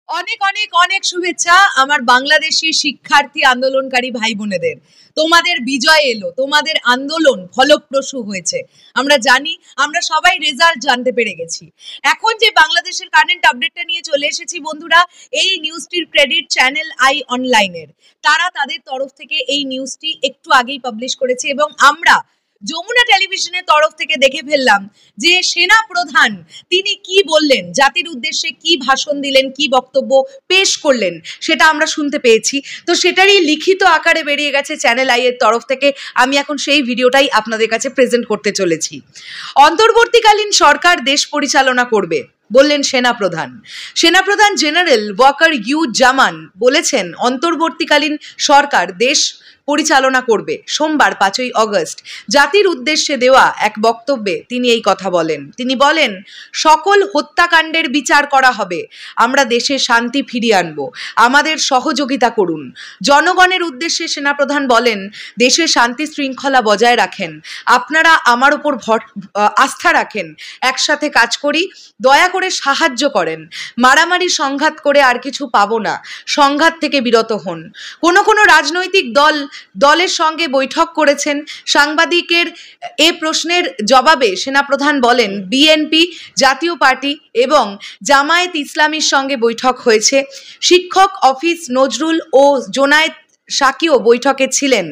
অনেক অনেক অনেক শুভেচ্ছা আমার বাংলাদেশি শিক্ষার্থী আন্দোলনকারী ভাই বোনেদের। তোমাদের বিজয় এলো, তোমাদের আন্দোলন ফলপ্রসূ হয়েছে। আমরা জানি, আমরা সবাই রেজাল্ট জানতে পেরে গেছি। এখন যে বাংলাদেশের কারেন্ট আপডেটটা নিয়ে চলে এসেছি বন্ধুরা, এই নিউজটির ক্রেডিট চ্যানেল আই অনলাইনের। তারা তাদের তরফ থেকে এই নিউজটি একটু আগেই পাবলিশ করেছে এবং আমরা যমুনা টেলিভিশনের তরফ থেকে দেখে ফেললাম যে সেনা প্রধান তিনি কি বললেন, জাতির উদ্দেশ্যে কি ভাষণ দিলেন, কি বক্তব্য পেশ করলেন, সেটা আমরা শুনতে পেয়েছি। তো সেটারই লিখিত আকারে বেরিয়ে গেছে চ্যানেল আই এর তরফ থেকে। আমি এখন সেই ভিডিওটাই আপনাদের কাছে প্রেজেন্ট করতে চলেছি। অন্তর্বর্তীকালীন সরকার দেশ পরিচালনা করবে বললেন সেনাপ্রধান। সেনাপ্রধান জেনারেল ওয়াকার-ইউজ-জামান বলেছেন অন্তর্বর্তীকালীন সরকার দেশ পরিচালনা করবে। সোমবার 5ই অগস্ট জাতির উদ্দেশ্যে দেওয়া এক বক্তব্যে তিনি এই কথা বলেন। তিনি বলেন, সকল হত্যাকাণ্ডের বিচার করা হবে, আমরা দেশে শান্তি ফিরিয়ে আনব, আমাদের সহযোগিতা করুন। জনগণের উদ্দেশ্যে সেনাপ্রধান বলেন, দেশে শান্তি শৃঙ্খলা বজায় রাখেন, আপনারা আমার উপর আস্থা রাখেন, একসাথে কাজ করি, দয়া করে সাহায্য করেন, মারামারি সংঘাত করে আর কিছু পাবো না, সংঘাত থেকে বিরত হন। কোনো রাজনৈতিক দলের সঙ্গে বৈঠক করেছেন? সাংবাদিকের এ প্রশ্নের জবাবে সেনাপ্রধান বলেন, বিএনপি, জাতীয় পার্টি এবং জামায়াত ইসলামীর সঙ্গে বৈঠক হয়েছে। শিক্ষক অফিস নজরুল ও জোনায়েদ সাকিও বৈঠকে ছিলেন।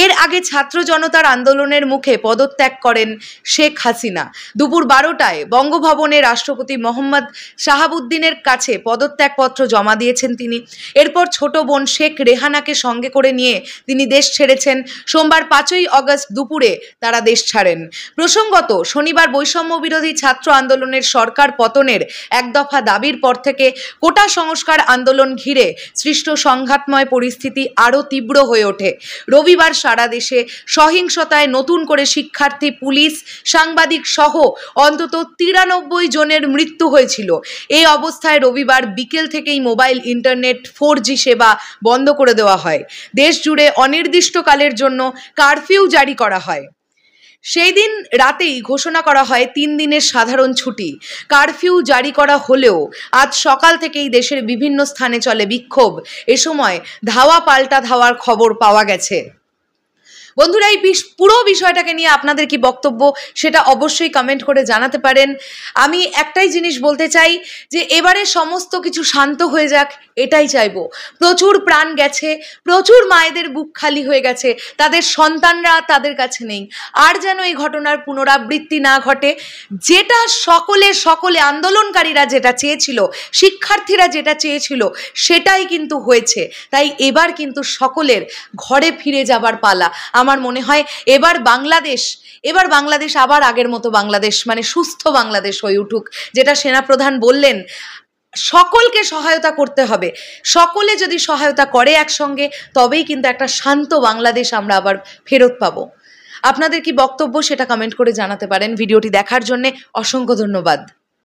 এর আগে ছাত্র জনতার আন্দোলনের মুখে পদত্যাগ করেন শেখ হাসিনা। দুপুর 12টায় বঙ্গভবনে রাষ্ট্রপতি মোহাম্মদ শাহাবুদ্দিনের কাছে পদত্যাগপত্র জমা দিয়েছেন তিনি। এরপর ছোট বোন শেখ রেহানাকে সঙ্গে করে নিয়ে তিনি দেশ ছেড়েছেন। সোমবার 5ই অগস্ট দুপুরে তারা দেশ ছাড়েন। প্রসঙ্গত, শনিবার বৈষম্য বিরোধী ছাত্র আন্দোলনের সরকার পতনের এক দফা দাবির পর থেকে কোটা সংস্কার আন্দোলন ঘিরে সৃষ্ট সংঘাতময় পরিস্থিতি আরও তীব্র হয়ে ওঠে। রবিবার সারা দেশে সহিংসতায় নতুন করে শিক্ষার্থী, পুলিশ, সাংবাদিক সহ অন্তত 93 জনের মৃত্যু হয়েছিল। এই অবস্থায় রবিবার বিকেল থেকেই মোবাইল ইন্টারনেট 4G সেবা বন্ধ করে দেওয়া হয়। দেশ জুড়ে অনির্দিষ্টকালের জন্য কারফিউ জারি করা হয়। সেই দিন রাতেই ঘোষণা করা হয় 3 দিনের সাধারণ ছুটি। কারফিউ জারি করা হলেও আজ সকাল থেকেই দেশের বিভিন্ন স্থানে চলে বিক্ষোভ। এ সময় ধাওয়া পাল্টা ধাওয়ার খবর পাওয়া গেছে। বন্ধুরা, এই পুরো বিষয়টাকে নিয়ে আপনাদের কি বক্তব্য সেটা অবশ্যই কমেন্ট করে জানাতে পারেন। আমি একটাই জিনিস বলতে চাই যে এবারে সমস্ত কিছু শান্ত হয়ে যাক, এটাই চাইবো। প্রচুর প্রাণ গেছে, প্রচুর মায়েদের বুক খালি হয়ে গেছে, তাদের সন্তানরা তাদের কাছে নেই। আর যেন এই ঘটনার পুনরাবৃত্তি না ঘটে। যেটা সকলে আন্দোলনকারীরা যেটা চেয়েছিল, শিক্ষার্থীরা যেটা চেয়েছিল, সেটাই কিন্তু হয়েছে। তাই এবার কিন্তু সকলের ঘরে ফিরে যাবার পালা। আমার মনে হয় এবার বাংলাদেশ আবার আগের মতো বাংলাদেশ, মানে সুস্থ বাংলাদেশ হয়ে উঠুক। যেটা সেনাপ্রধান বললেন, সকলকে সহায়তা করতে হবে। সকলে যদি সহায়তা করে একসঙ্গে, তবেই কিন্তু একটা শান্ত বাংলাদেশ আমরা আবার ফেরত পাবো। আপনাদের কি বক্তব্য সেটা কমেন্ট করে জানাতে পারেন। ভিডিওটি দেখার জন্য অসংখ্য ধন্যবাদ।